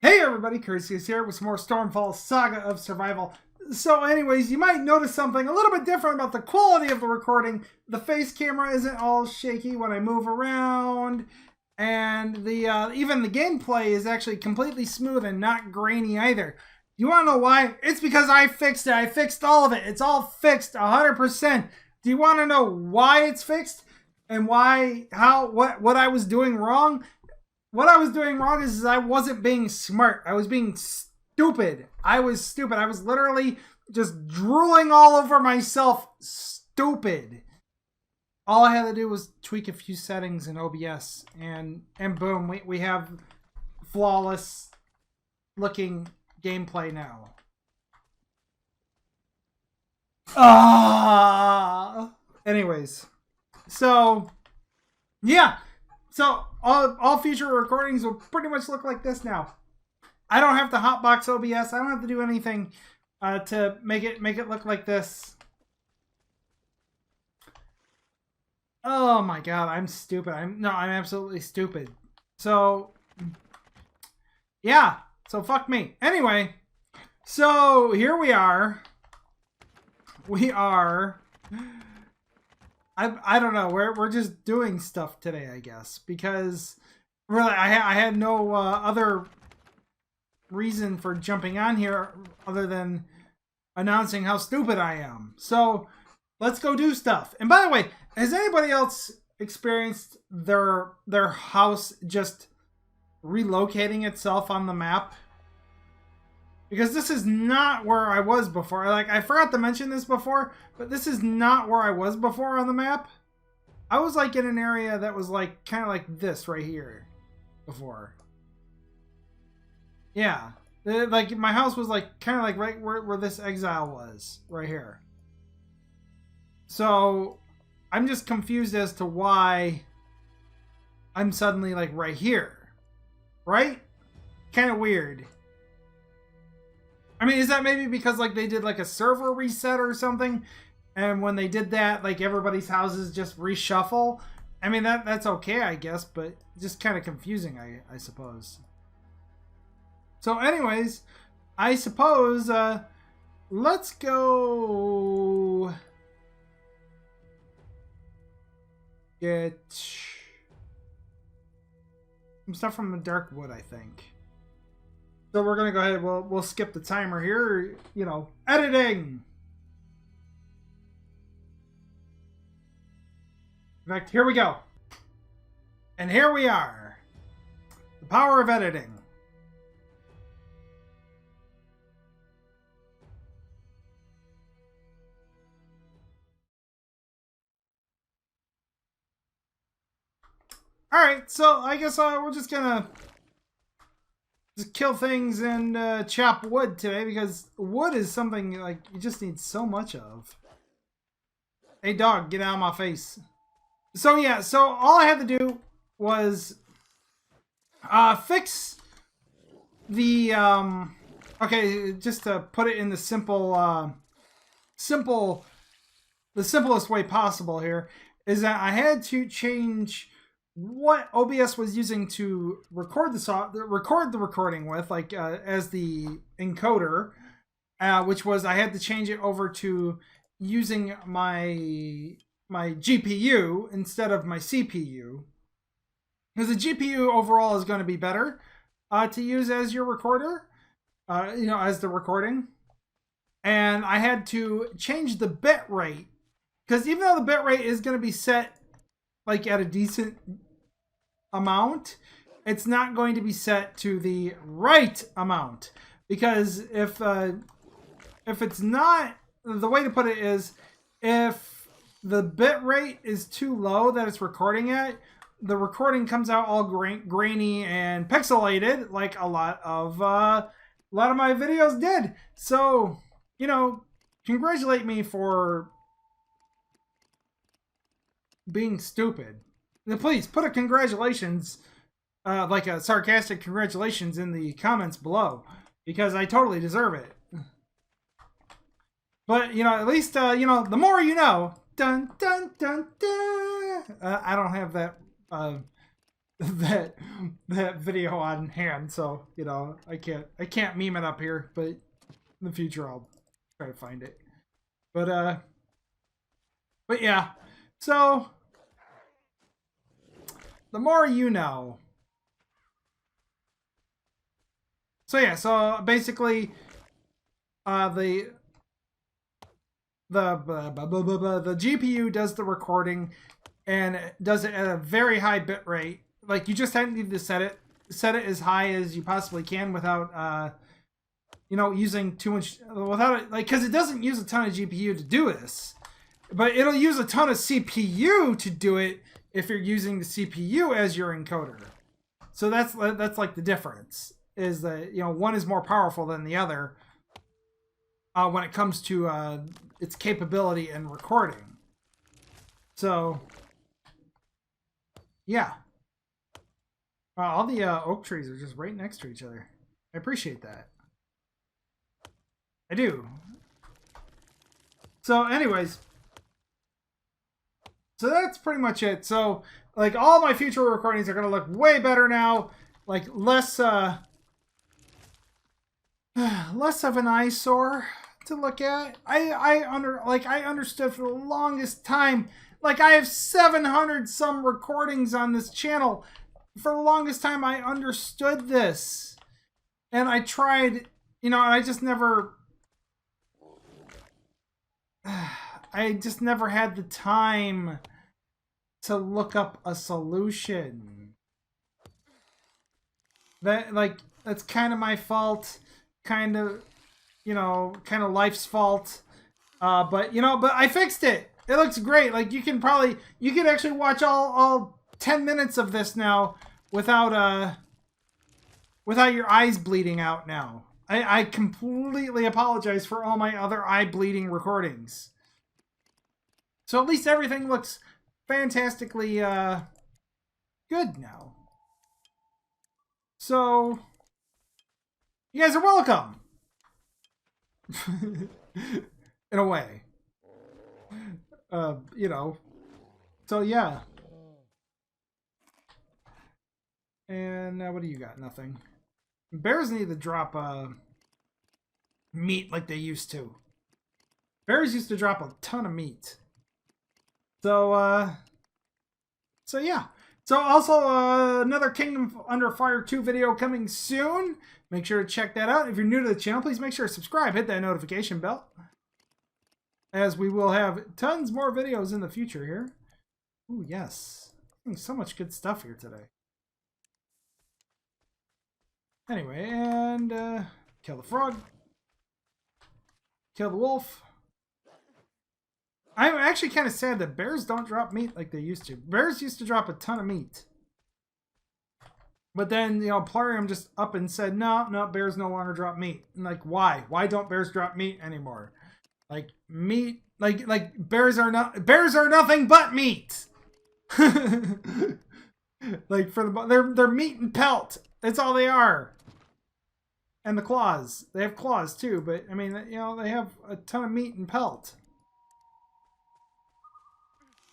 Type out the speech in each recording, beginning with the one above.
Hey everybody, Curseius here with some more Stormfall Saga of Survival. So anyways, you might notice something a little bit different about the quality of the recording. The face camera isn't all shaky when I move around, and even the gameplay is actually completely smooth and not grainy either. You want to know why? It's because I fixed it. I fixed all of it. It's all fixed 100%. Do you want to know why it's fixed? And what I was doing wrong? What I was doing wrong is I wasn't being smart. I was being stupid. I was stupid. I was literally just drooling all over myself. Stupid. All I had to do was tweak a few settings in OBS, and boom, we have flawless looking gameplay now. Anyways, so yeah. So all future recordings will pretty much look like this now. I don't have to hotbox OBS. I don't have to do anything to make it look like this. Oh my god, I'm stupid. I'm absolutely stupid. So yeah, so fuck me. Anyway, so here we are. I don't know. We're just doing stuff today, I guess, because really I had no other reason for jumping on here other than announcing how stupid I am. So let's go do stuff. And by the way, has anybody else experienced their house just relocating itself on the map? Because this is not where I was before. Like, I forgot to mention this before, but this is not where I was before on the map. I was like in an area that was like kind of like this right here before. Yeah. Like my house was like kind of like right where this exile was, right here. So I'm just confused as to why I'm suddenly like right here. Right? Kind of weird. I mean, is that maybe because like they did like a server reset or something, and when they did that, like everybody's houses just reshuffle? I mean, that's okay, I guess, but just kind of confusing, I suppose. So anyways, I suppose let's go get some stuff from the dark wood, I think. So we're gonna go ahead. We'll skip the timer here. You know, editing. In fact, here we go. And here we are. The power of editing. All right. So I guess we're just gonna just kill things and chop wood today, because wood is something like you just need so much of. Hey dog, get out of my face. So yeah, so all I had to do was fix the okay, just to put it in the the simplest way possible here is that I had to change what OBS was using to record the recording with, like as the encoder, which was I had to change it over to using my GPU instead of my CPU, because the GPU overall is going to be better to use as your recorder, you know, as the recording. And I had to change the bit rate, because even though the bit rate is going to be set like at a decent amount, it's not going to be set to the right amount, because if it's not, the way to put it is, if the bit rate is too low that it's recording at, the recording comes out all grainy and pixelated, like a lot of my videos did. So, you know, congratulate me for being stupid. Now, please put a congratulations, like a sarcastic congratulations, in the comments below, because I totally deserve it. But, you know, at least, you know, the more you know. Dun, dun, dun, dun. I don't have that that video on hand, so you know I can't meme it up here, but in the future I'll try to find it. But yeah, so the more you know. So yeah, so basically, the GPU does the recording, and it does it at a very high bit rate. Like you just need to set it as high as you possibly can without you know, using too much, without it, like, because it doesn't use a ton of GPU to do this, but it'll use a ton of CPU to do it if you're using the CPU as your encoder. So that's like the difference, is that, you know, one is more powerful than the other when it comes to its capability in recording. So yeah, all the oak trees are just right next to each other. I appreciate that. I do. So anyways, so that's pretty much it. So like all my future recordings are going to look way better now. Like less less of an eyesore to look at. I understood for the longest time. Like I have 700 some recordings on this channel. For the longest time I understood this. And I tried, you know, and I just never had the time to look up a solution. That's kind of my fault, kind of, you know, kind of life's fault. But you know, but I fixed it. It looks great. Like you can actually watch all 10 minutes of this now without your eyes bleeding out now. I completely apologize for all my other eye bleeding recordings. So at least everything looks fantastically good now. So you guys are welcome. In a way. You know. So yeah. And what do you got? Nothing. Bears need to drop meat like they used to. Bears used to drop a ton of meat. So yeah. So also another Kingdom Under Fire 2 video coming soon. Make sure to check that out. If you're new to the channel, please make sure to subscribe. Hit that notification bell, as we will have tons more videos in the future here. Ooh, yes. So much good stuff here today. Anyway, and kill the frog. Kill the wolf. I'm actually kind of sad that bears don't drop meat like they used to. Bears used to drop a ton of meat. But then, you know, Plarium just up and said, no, bears no longer drop meat. And like, why? Why don't bears drop meat anymore? Like, meat, like bears are nothing but meat. Like, they're meat and pelt. That's all they are. And the claws. They have claws too, but I mean, you know, they have a ton of meat and pelt.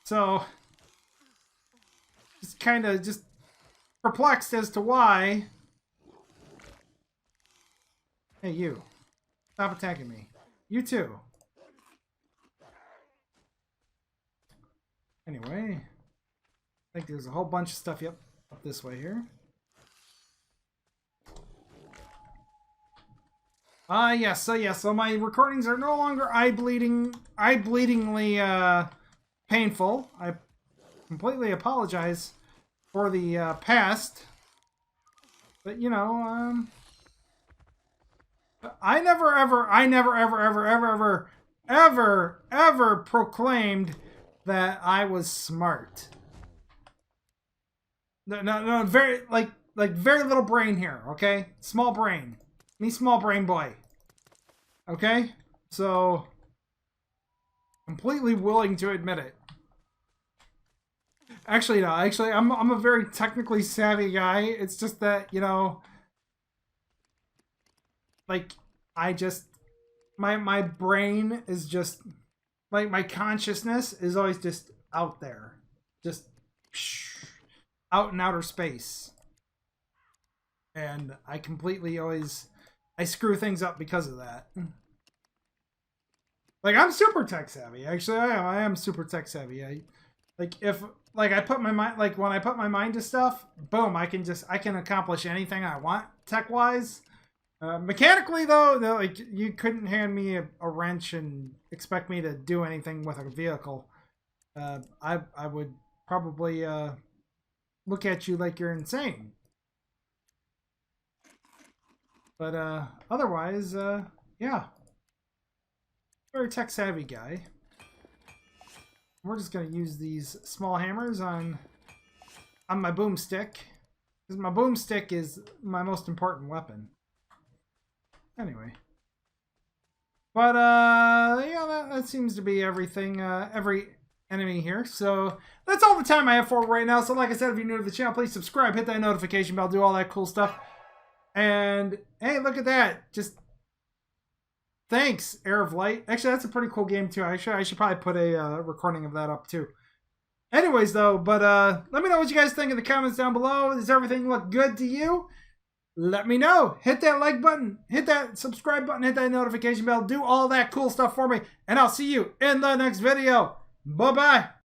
So, just kind of just perplexed as to why. Hey, you. Stop attacking me. You too. Anyway, I think there's a whole bunch of stuff, yep, up this way here. Yes, so my recordings are no longer eye-bleedingly painful. I completely apologize for the past. But, you know, I never ever proclaimed that I was smart. No, very, like very little brain here, okay? Small brain. Me small brain boy. Okay? So, completely willing to admit it. Actually, no. Actually, I'm a very technically savvy guy. It's just that, you know, like, I just, my brain is just, like, my consciousness is always just out there. Just, out in outer space. And I completely always... I screw things up because of that. Like, I'm super tech savvy. Actually, I am super tech savvy. I put my mind... Like, when I put my mind to stuff, boom, I can accomplish anything I want tech-wise. Mechanically, though, like, you couldn't hand me a wrench and expect me to do anything with a vehicle. I would probably look at you like you're insane. But otherwise, yeah. Very tech savvy guy. We're just gonna use these small hammers on my boomstick, because my boomstick is my most important weapon. Anyway. But yeah, that seems to be everything, every enemy here. So that's all the time I have for right now. So like I said, if you're new to the channel, please subscribe, hit that notification bell, do all that cool stuff. And hey, look at that. Just thanks, Air of Light. Actually, that's a pretty cool game too. I should probably put a recording of that up too. Anyways, though, but let me know what you guys think in the comments down below. Does everything look good to you? Let me know. Hit that like button, hit that subscribe button, hit that notification bell, do all that cool stuff for me, and I'll see you in the next video. Bye-bye.